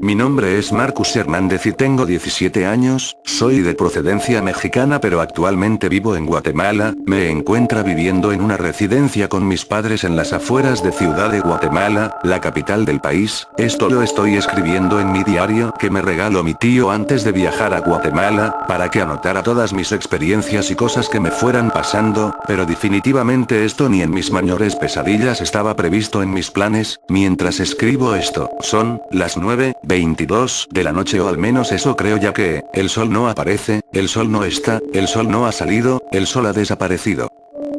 Mi nombre es Marcus Hernández y tengo 17 años, soy de procedencia mexicana pero actualmente vivo en Guatemala, me encuentro viviendo en una residencia con mis padres en las afueras de Ciudad de Guatemala, la capital del país. Esto lo estoy escribiendo en mi diario que me regaló mi tío antes de viajar a Guatemala, para que anotara todas mis experiencias y cosas que me fueran pasando, pero definitivamente esto ni en mis mayores pesadillas estaba previsto en mis planes. Mientras escribo esto, son las 9:22 de la noche o al menos eso creo, ya que el sol no aparece, el sol no está, el sol no ha salido, el sol ha desaparecido.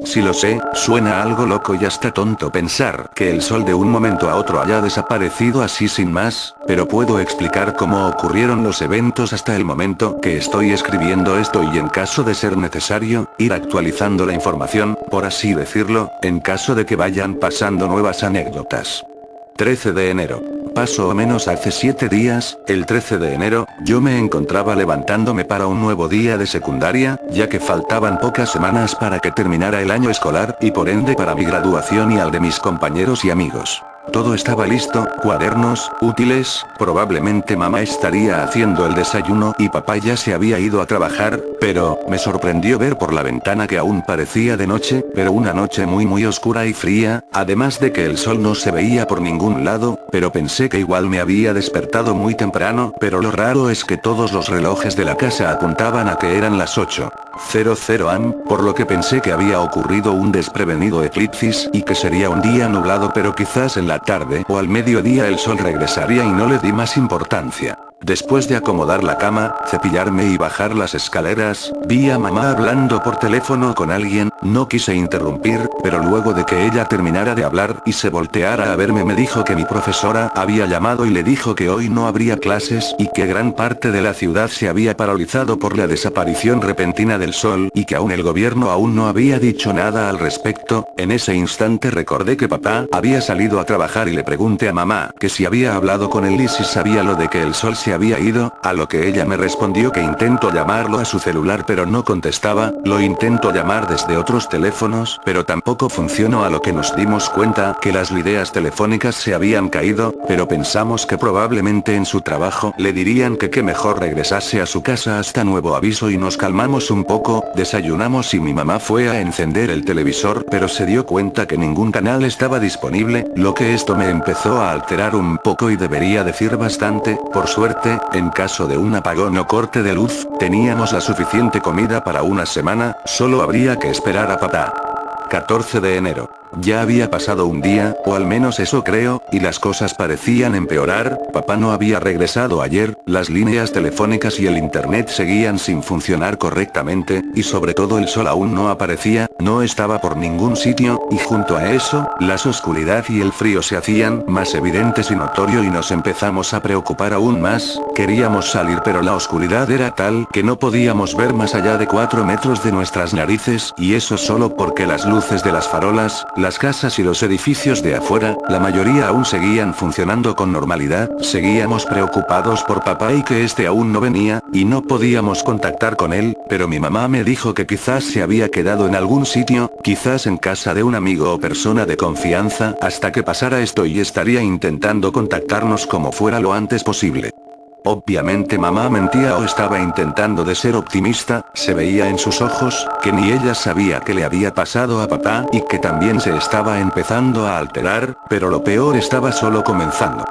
Sí lo sé, suena algo loco y hasta tonto pensar que el sol de un momento a otro haya desaparecido así sin más, pero puedo explicar cómo ocurrieron los eventos hasta el momento que estoy escribiendo esto y en caso de ser necesario, ir actualizando la información, por así decirlo, en caso de que vayan pasando nuevas anécdotas. 13 de enero. Paso o menos hace 7 días, el 13 de enero, yo me encontraba levantándome para un nuevo día de secundaria, ya que faltaban pocas semanas para que terminara el año escolar y por ende para mi graduación y al de mis compañeros y amigos. Todo estaba listo, cuadernos, útiles, probablemente mamá estaría haciendo el desayuno y papá ya se había ido a trabajar, pero me sorprendió ver por la ventana que aún parecía de noche, pero una noche muy oscura y fría, además de que el sol no se veía por ningún lado, pero pensé que igual me había despertado muy temprano, pero lo raro es que todos los relojes de la casa apuntaban a que eran las 8:00 am, por lo que pensé que había ocurrido un desprevenido eclipsis y que sería un día nublado, pero quizás en la tarde o al mediodía el sol regresaría y no le di más importancia. Después de acomodar la cama, cepillarme y bajar las escaleras, vi a mamá hablando por teléfono con alguien, no quise interrumpir, pero luego de que ella terminara de hablar y se volteara a verme me dijo que mi profesora había llamado y le dijo que hoy no habría clases y que gran parte de la ciudad se había paralizado por la desaparición repentina del sol y que aún el gobierno aún no había dicho nada al respecto. En ese instante recordé que papá había salido a trabajar y le pregunté a mamá que si había hablado con él y si sabía lo de que el sol se había ido, a lo que ella me respondió que intento llamarlo a su celular pero no contestaba, lo intento llamar desde otros teléfonos pero tampoco funcionó, a lo que nos dimos cuenta que las líneas telefónicas se habían caído, pero pensamos que probablemente en su trabajo le dirían que mejor regresase a su casa hasta nuevo aviso y nos calmamos un poco, desayunamos y mi mamá fue a encender el televisor pero se dio cuenta que ningún canal estaba disponible, lo que esto me empezó a alterar un poco y debería decir bastante. Por suerte, en caso de un apagón o corte de luz, teníamos la suficiente comida para una semana, solo habría que esperar a papá. 14 de enero. Ya había pasado un día, o al menos eso creo, y las cosas parecían empeorar. Papá no había regresado ayer, las líneas telefónicas y el internet seguían sin funcionar correctamente, y sobre todo el sol aún no aparecía, no estaba por ningún sitio, y junto a eso, la oscuridad y el frío se hacían más evidentes y notorio y nos empezamos a preocupar aún más. Queríamos salir pero la oscuridad era tal que no podíamos ver más allá de 4 metros de nuestras narices, y eso solo porque las luces de las farolas, las casas y los edificios de afuera, la mayoría aún seguían funcionando con normalidad. Seguíamos preocupados por papá y que este aún no venía, y no podíamos contactar con él, pero mi mamá me dijo que quizás se había quedado en algún sitio, quizás en casa de un amigo o persona de confianza, hasta que pasara esto y estaría intentando contactarnos como fuera lo antes posible. Obviamente mamá mentía o estaba intentando de ser optimista, se veía en sus ojos, que ni ella sabía qué le había pasado a papá y que también se estaba empezando a alterar, pero lo peor estaba solo comenzando.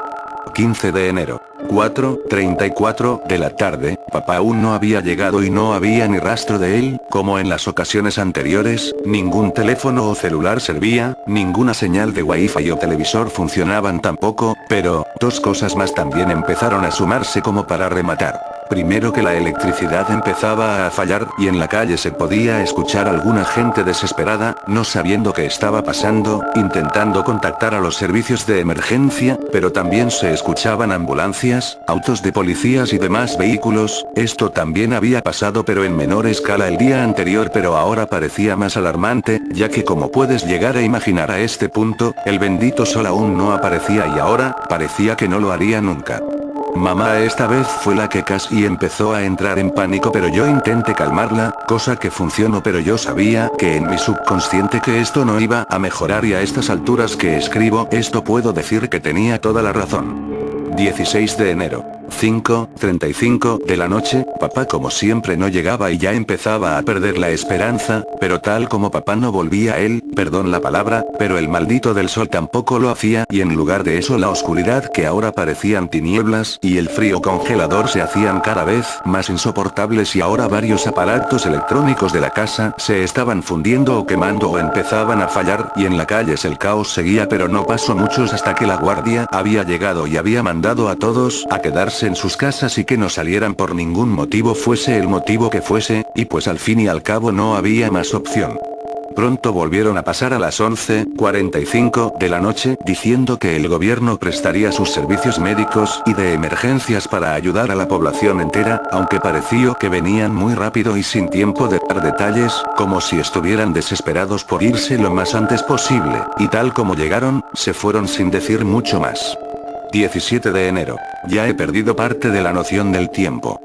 15 de enero. 4:34 de la tarde, papá aún no había llegado y no había ni rastro de él, como en las ocasiones anteriores, ningún teléfono o celular servía, ninguna señal de wifi o televisor funcionaban tampoco, pero, dos cosas más también empezaron a sumarse como para rematar. Primero que la electricidad empezaba a fallar y en la calle se podía escuchar alguna gente desesperada, no sabiendo qué estaba pasando, intentando contactar a los servicios de emergencia, pero también se escuchaban ambulancias, autos de policías y demás vehículos. Esto también había pasado pero en menor escala el día anterior, pero ahora parecía más alarmante, ya que como puedes llegar a imaginar a este punto, el bendito sol aún no aparecía y ahora, parecía que no lo haría nunca. Mamá esta vez fue la que casi empezó a entrar en pánico, pero yo intenté calmarla, cosa que funcionó, pero yo sabía que en mi subconsciente que esto no iba a mejorar y a estas alturas que escribo esto puedo decir que tenía toda la razón. 16 de enero. 5:35 de la noche, papá como siempre no llegaba y ya empezaba a perder la esperanza, pero tal como papá no volvía él, perdón la palabra, pero el maldito del sol tampoco lo hacía y en lugar de eso la oscuridad que ahora parecían tinieblas y el frío congelador se hacían cada vez más insoportables y ahora varios aparatos electrónicos de la casa se estaban fundiendo o quemando o empezaban a fallar y en la calle el caos seguía pero no pasó muchos hasta que la guardia había llegado y había mandado a todos a quedarse en sus casas y que no salieran por ningún motivo fuese el motivo que fuese, y pues al fin y al cabo no había más opción. Pronto volvieron a pasar a las 11:45 de la noche diciendo que el gobierno prestaría sus servicios médicos y de emergencias para ayudar a la población entera, aunque pareció que venían muy rápido y sin tiempo de dar detalles, como si estuvieran desesperados por irse lo más antes posible, y tal como llegaron, se fueron sin decir mucho más. 17 de enero. Ya he perdido parte de la noción del tiempo.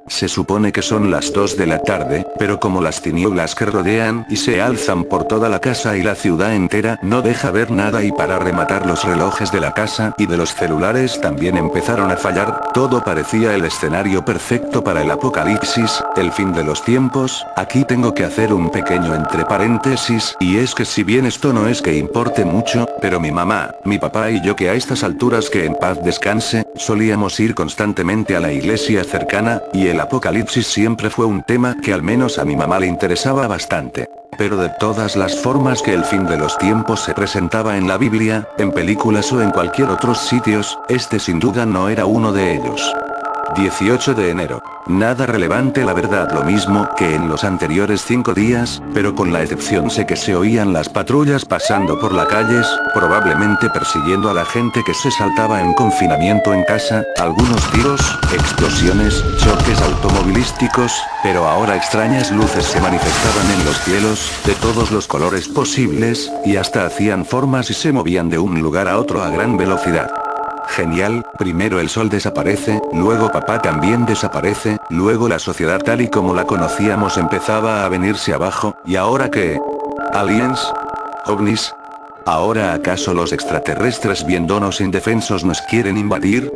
Se supone que son las 2 de la tarde, pero como las tinieblas que rodean y se alzan por toda la casa y la ciudad entera no deja ver nada y para rematar los relojes de la casa y de los celulares también empezaron a fallar, todo parecía el escenario perfecto para el apocalipsis, el fin de los tiempos. Aquí tengo que hacer un pequeño entre paréntesis, y es que si bien esto no es que importe mucho, pero mi mamá, mi papá y yo que a estas alturas que en paz descanse, solíamos ir constantemente a la iglesia cercana, y el apocalipsis siempre fue un tema que al menos a mi mamá le interesaba bastante. Pero de todas las formas que el fin de los tiempos se presentaba en la Biblia, en películas o en cualquier otros sitios, este sin duda no era uno de ellos. 18 de enero. Nada relevante la verdad, lo mismo que en los anteriores 5 días, pero con la excepción sé que se oían las patrullas pasando por las calles, probablemente persiguiendo a la gente que se saltaba en confinamiento en casa, algunos tiros, explosiones, choques automovilísticos, pero ahora extrañas luces se manifestaban en los cielos, de todos los colores posibles, y hasta hacían formas y se movían de un lugar a otro a gran velocidad. Genial, primero el sol desaparece, luego papá también desaparece, luego la sociedad tal y como la conocíamos empezaba a venirse abajo, ¿y ahora qué? ¿Aliens? ¿OVNIs? ¿Ahora acaso los extraterrestres viéndonos indefensos nos quieren invadir?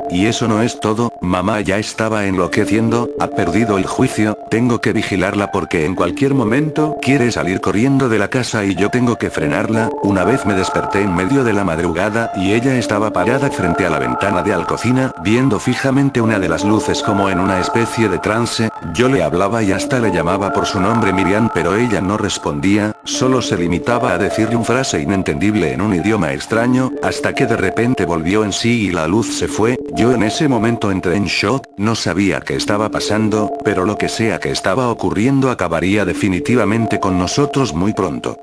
Y eso no es todo, mamá ya estaba enloqueciendo, ha perdido el juicio, tengo que vigilarla porque en cualquier momento quiere salir corriendo de la casa y yo tengo que frenarla. Una vez me desperté en medio de la madrugada y ella estaba parada frente a la ventana de la cocina, viendo fijamente una de las luces como en una especie de trance. Yo le hablaba y hasta le llamaba por su nombre Miriam, pero ella no respondía, solo se limitaba a decirle una frase inentendible en un idioma extraño, hasta que de repente volvió en sí y la luz se fue. Yo en ese momento entré en shock, no sabía qué estaba pasando, pero lo que sea que estaba ocurriendo acabaría definitivamente con nosotros muy pronto.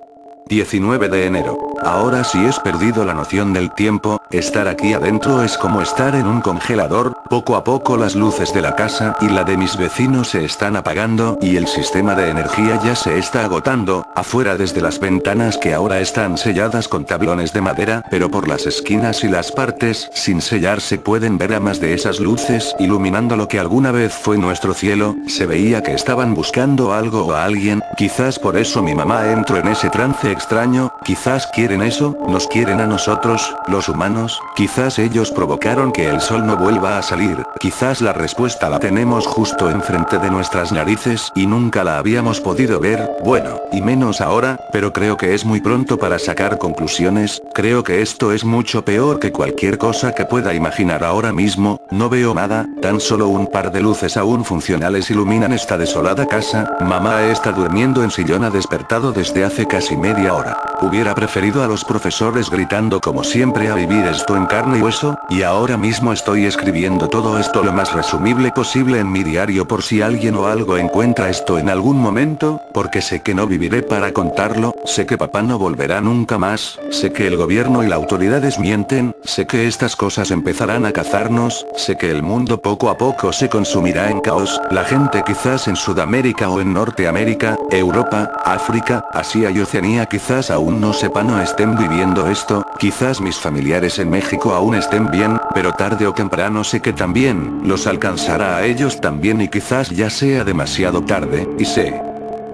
19 de enero. Ahora sí he perdido la noción del tiempo, estar aquí adentro es como estar en un congelador, poco a poco las luces de la casa y la de mis vecinos se están apagando y el sistema de energía ya se está agotando, afuera desde las ventanas que ahora están selladas con tablones de madera, pero por las esquinas y las partes sin sellar se pueden ver ramas de esas luces iluminando lo que alguna vez fue nuestro cielo, se veía que estaban buscando algo o a alguien, quizás por eso mi mamá entró en ese trance extraño, quizás quieren eso, nos quieren a nosotros, los humanos, quizás ellos provocaron que el sol no vuelva a salir, quizás la respuesta la tenemos justo enfrente de nuestras narices y nunca la habíamos podido ver, bueno, y menos ahora, pero creo que es muy pronto para sacar conclusiones, creo que esto es mucho peor que cualquier cosa que pueda imaginar ahora mismo, no veo nada, tan solo un par de luces aún funcionales iluminan esta desolada casa, mamá está durmiendo en sillón, ha despertado desde hace casi media hora. Hubiera preferido a los profesores gritando como siempre a vivir esto en carne y hueso, y ahora mismo estoy escribiendo todo esto lo más resumible posible en mi diario por si alguien o algo encuentra esto en algún momento, porque sé que no viviré para contarlo, sé que papá no volverá nunca más, sé que el gobierno y las autoridades mienten, sé que estas cosas empezarán a cazarnos, sé que el mundo poco a poco se consumirá en caos, la gente quizás en Sudamérica o en Norteamérica, Europa, África, Asia y Oceanía quizás aún no sepan o estén viviendo esto, quizás mis familiares en México aún estén bien, pero tarde o temprano sé que también los alcanzará a ellos también y quizás ya sea demasiado tarde, y sé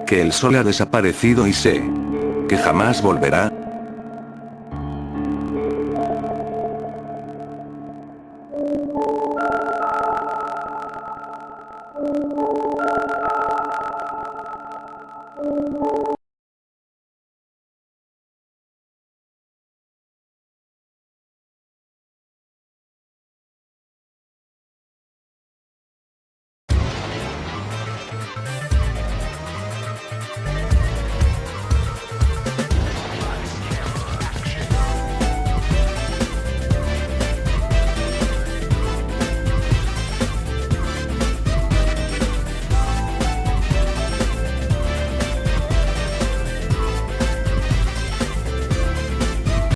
que el sol ha desaparecido y sé que jamás volverá,